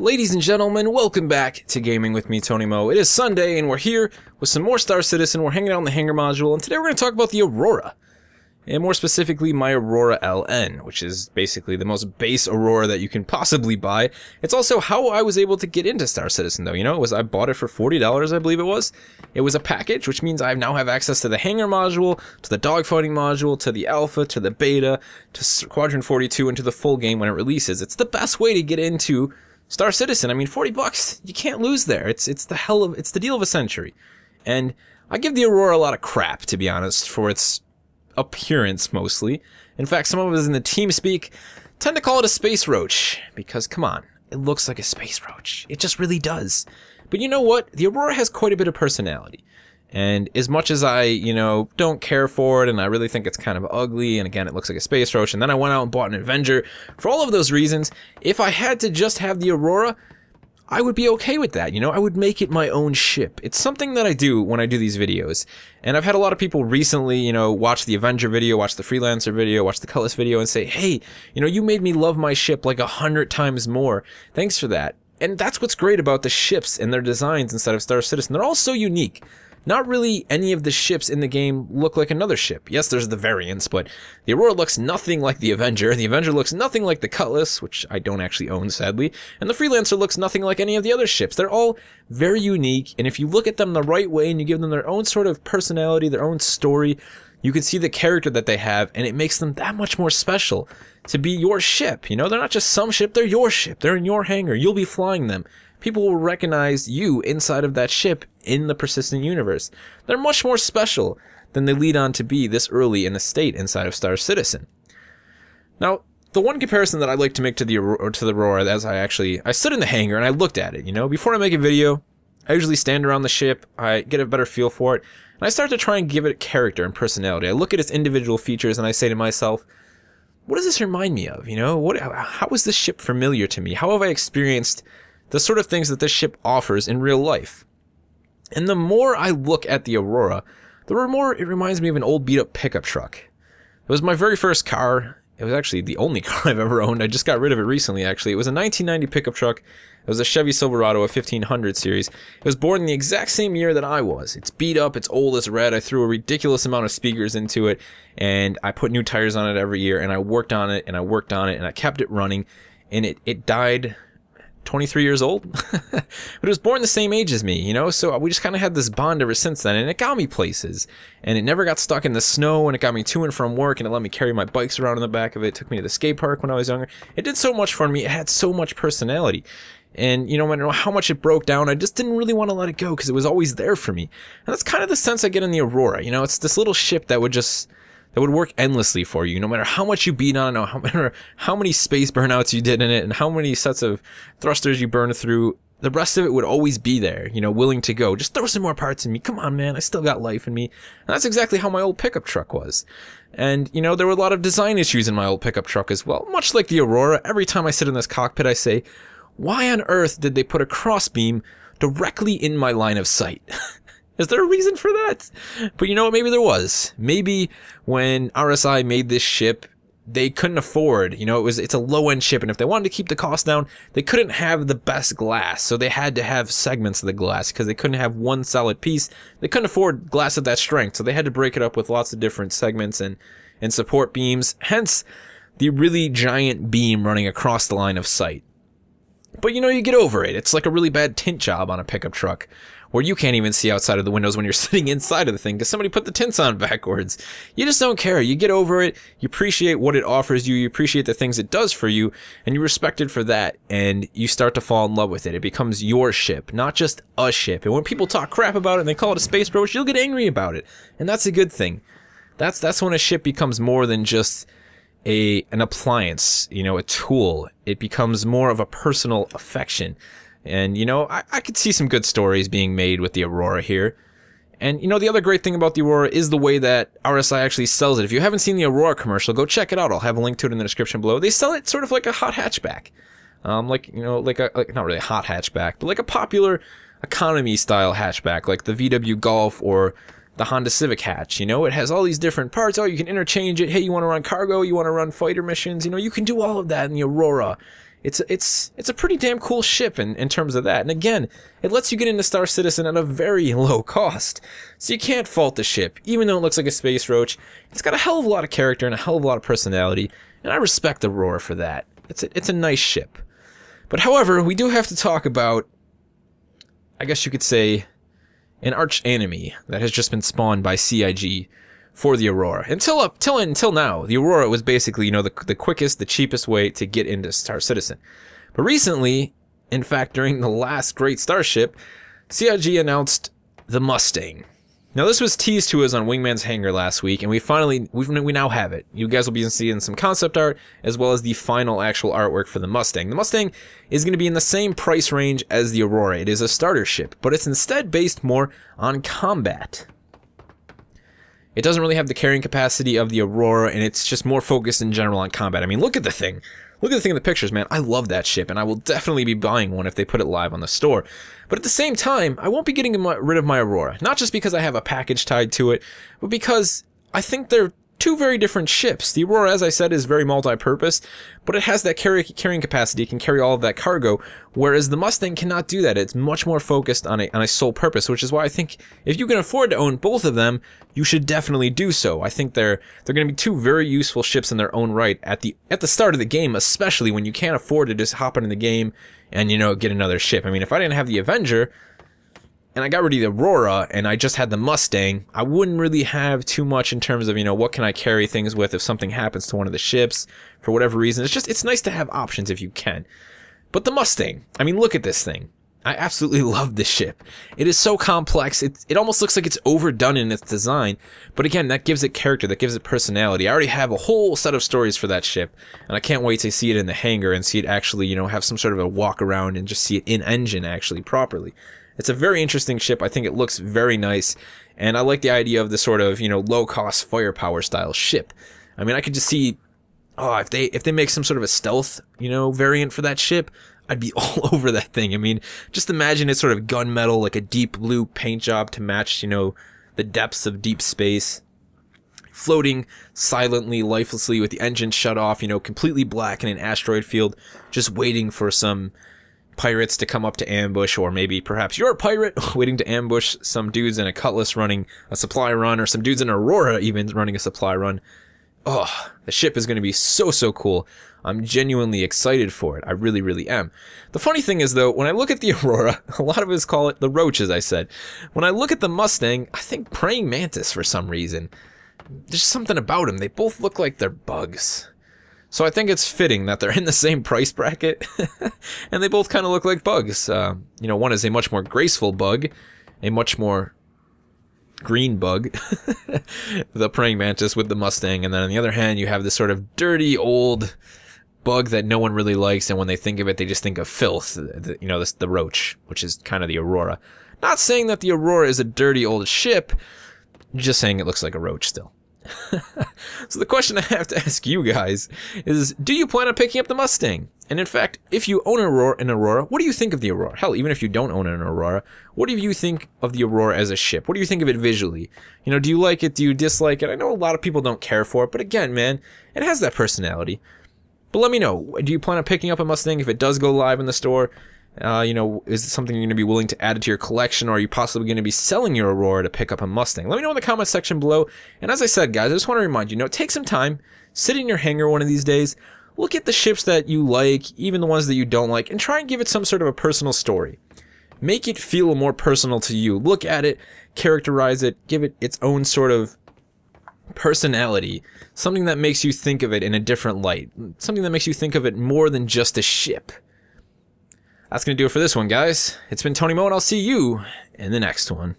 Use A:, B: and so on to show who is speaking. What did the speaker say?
A: Ladies and gentlemen, welcome back to Gaming with me, Tony Mo. It is Sunday, and we're here with some more Star Citizen. We're hanging out in the hangar module, and today we're going to talk about the Aurora. And more specifically, my Aurora LN, which is basically the most base Aurora that you can possibly buy. It's also how I was able to get into Star Citizen, though. You know, I bought it for $40, I believe it was. It was a package, which means I now have access to the hangar module, to the dogfighting module, to the alpha, to the beta, to Squadron 42, and to the full game when it releases. It's the best way to get into Star Citizen. I mean, $40, you can't lose there. It's the deal of a century. And I give the Aurora a lot of crap, to be honest, for its appearance mostly. In fact, some of us in the team speak tend to call it a space roach, because come on, it looks like a space roach. It just really does. But you know what? The Aurora has quite a bit of personality. And as much as I, don't care for it, and I really think it's kind of ugly, and again, it looks like a space roach, and then I went out and bought an Avenger, for all of those reasons, if I had to just have the Aurora, I would be okay with that, I would make it my own ship. It's something that I do when I do these videos, and I've had a lot of people recently, watch the Avenger video, watch the Freelancer video, watch the Cutlass video, and say, hey, you made me love my ship like 100 times more. Thanks for that. And that's what's great about the ships and their designs inside of Star Citizen. They're all so unique. Not really any of the ships in the game look like another ship. Yes, there's the variants, but the Aurora looks nothing like the Avenger. The Avenger looks nothing like the Cutlass, which I don't actually own, sadly. And the Freelancer looks nothing like any of the other ships. They're all very unique, and if you look at them the right way and you give them their own sort of personality, their own story, you can see the character that they have, and it makes them that much more special to be your ship. They're not just some ship, they're your ship. They're in your hangar. You'll be flying them. People will recognize you inside of that ship in the persistent universe. They're much more special than they lead on to be this early in the state inside of Star Citizen. Now, the one comparison that I like to make to the Aurora, as I stood in the hangar and I looked at it, before I make a video, I usually stand around the ship, I get a better feel for it, and I start to try and give it character and personality. I look at its individual features and I say to myself, what does this remind me of? How is this ship familiar to me? How have I experienced the sort of things that this ship offers in real life? And the more I look at the Aurora, the more it reminds me of an old beat-up pickup truck. It was my very first car. It was actually the only car I've ever owned. I just got rid of it recently, actually. It was a 1990 pickup truck. It was a Chevy Silverado, a 1500 series. It was born in the exact same year that I was. It's beat up, it's old, it's red. I threw a ridiculous amount of speakers into it, and I put new tires on it every year, and I worked on it, and I worked on it, and I kept it running, and it died 23 years old. But it was born the same age as me, so we just kind of had this bond ever since then, and it got me places, and it never got stuck in the snow, and it got me to and from work, and it let me carry my bikes around in the back of it. It took me to the skate park when I was younger. It did so much for me. It had so much personality, and no matter how much it broke down, I just didn't really want to let it go because it was always there for me. And that's kind of the sense I get in the Aurora. It's this little ship that would work endlessly for you, no matter how much you beat on it, no matter how many space burnouts you did in it, and how many sets of thrusters you burned through. The rest of it would always be there, willing to go. Just throw some more parts in me. Come on, man, I still got life in me. And that's exactly how my old pickup truck was. And, there were a lot of design issues in my old pickup truck as well. Much like the Aurora, every time I sit in this cockpit, I say, why on earth did they put a crossbeam directly in my line of sight? Is there a reason for that? But you know what? Maybe there was. Maybe when RSI made this ship, they couldn't afford, it's a low-end ship, and if they wanted to keep the cost down, they couldn't have the best glass, so they had to have segments of the glass, because they couldn't have one solid piece. They couldn't afford glass of that strength, so they had to break it up with lots of different segments and support beams, hence the really giant beam running across the line of sight. But you get over it. It's like a really bad tint job on a pickup truck, where you can't even see outside of the windows when you're sitting inside of the thing because somebody put the tints on backwards. You just don't care. You get over it. You appreciate what it offers you. You appreciate the things it does for you, and you respect it for that, and you start to fall in love with it. It becomes your ship, not just a ship. And when people talk crap about it and they call it a space roach, you'll get angry about it, and that's a good thing. That's when a ship becomes more than just an appliance, a tool. It becomes more of a personal affection. And, I could see some good stories being made with the Aurora here. And, the other great thing about the Aurora is the way that RSI actually sells it. If you haven't seen the Aurora commercial, go check it out. I'll have a link to it in the description below. They sell it sort of like a hot hatchback. Like not really a hot hatchback, but like a popular economy style hatchback, like the VW Golf or the Honda Civic hatch. It has all these different parts. Oh, you can interchange it. Hey, you want to run cargo? You want to run fighter missions? You can do all of that in the Aurora. it's a pretty damn cool ship in terms of that. And again, it lets you get into Star Citizen at a very low cost. So you can't fault the ship. Even though it looks like a space roach, it's got a hell of a lot of character and a hell of a lot of personality, and I respect Aurora for that. It's a nice ship. But however, we do have to talk about, I guess you could say, an arch enemy that has just been spawned by CIG for the Aurora. Until now, the Aurora was basically, you know, the quickest, the cheapest way to get into Star Citizen. But recently, in fact, during the last Great Starship, CIG announced the Mustang. Now, this was teased to us on Wingman's Hangar last week, and we now have it. You guys will be seeing some concept art, as well as the final actual artwork for the Mustang. The Mustang is going to be in the same price range as the Aurora. It is a starter ship, but it's instead based more on combat. It doesn't really have the carrying capacity of the Aurora, and it's just more focused in general on combat. I mean, look at the thing. Look at the thing in the pictures, man. I love that ship, and I will definitely be buying one if they put it live on the store. But at the same time, I won't be getting rid of my Aurora. Not just because I have a package tied to it, but because I think they're two very different ships. The Aurora, as I said, is very multi-purpose, but it has that carrying capacity. It can carry all of that cargo, whereas the Mustang cannot do that. It's much more focused on a sole purpose, which is why I think if you can afford to own both of them, you should definitely do so. I think they're going to be two very useful ships in their own right at the start of the game, especially when you can't afford to just hop into the game and, you know, get another ship. I mean, if I didn't have the Avenger and I got rid of the Aurora and I just had the Mustang, I wouldn't really have too much in terms of, you know, what can I carry things with if something happens to one of the ships for whatever reason. It's nice to have options if you can. But the Mustang, I mean, look at this thing. I absolutely love this ship. It is so complex. It almost looks like it's overdone in its design. But again, that gives it character, that gives it personality. I already have a whole set of stories for that ship, and I can't wait to see it in the hangar and see it actually, you know, have some sort of a walk around and just see it in engine actually properly. It's a very interesting ship. I think it looks very nice, and I like the idea of the sort of, you know, low-cost firepower style ship. I mean, I could just see, oh, if they make some sort of a stealth, you know, variant for that ship, I'd be all over that thing. I mean, just imagine it's sort of gunmetal, like a deep blue paint job to match, you know, the depths of deep space. Floating silently, lifelessly with the engine shut off, you know, completely black in an asteroid field, just waiting for some pirates to come up to ambush, or maybe perhaps you're a pirate waiting to ambush some dudes in a Cutlass running a supply run, or some dudes in Aurora even running a supply run. Oh, the ship is going to be so cool. I'm genuinely excited for it. I really, really am. The funny thing is, though, when I look at the Aurora, a lot of us call it the Roach, as I said. When I look at the Mustang, I think Praying Mantis for some reason. There's something about them. They both look like they're bugs. So I think it's fitting that they're in the same price bracket, and they both kind of look like bugs. You know, one is a much more graceful bug, a much more green bug, the Praying Mantis with the Mustang, and then on the other hand, you have this sort of dirty old bug that no one really likes, and when they think of it, they just think of filth. You know, the Roach, which is kind of the Aurora. Not saying that the Aurora is a dirty old ship, just saying it looks like a roach still. So the question I have to ask you guys is, do you plan on picking up the Mustang? And in fact, if you own an Aurora, what do you think of the Aurora? Hell, even if you don't own an Aurora, what do you think of the Aurora as a ship? What do you think of it visually? You know, do you like it? Do you dislike it? I know a lot of people don't care for it, but again, man, it has that personality. But let me know, do you plan on picking up a Mustang if it does go live in the store? You know, is it something you're going to be willing to add to your collection, or are you possibly going to be selling your Aurora to pick up a Mustang? Let me know in the comment section below. And as I said, guys, I just want to remind you, take some time, sit in your hangar one of these days, look at the ships that you like, even the ones that you don't like, and try and give it some sort of a personal story. Make it feel more personal to you. Look at it, characterize it, give it its own sort of personality, something that makes you think of it in a different light, something that makes you think of it more than just a ship. That's going to do it for this one, guys. It's been Tony Mo, and I'll see you in the next one.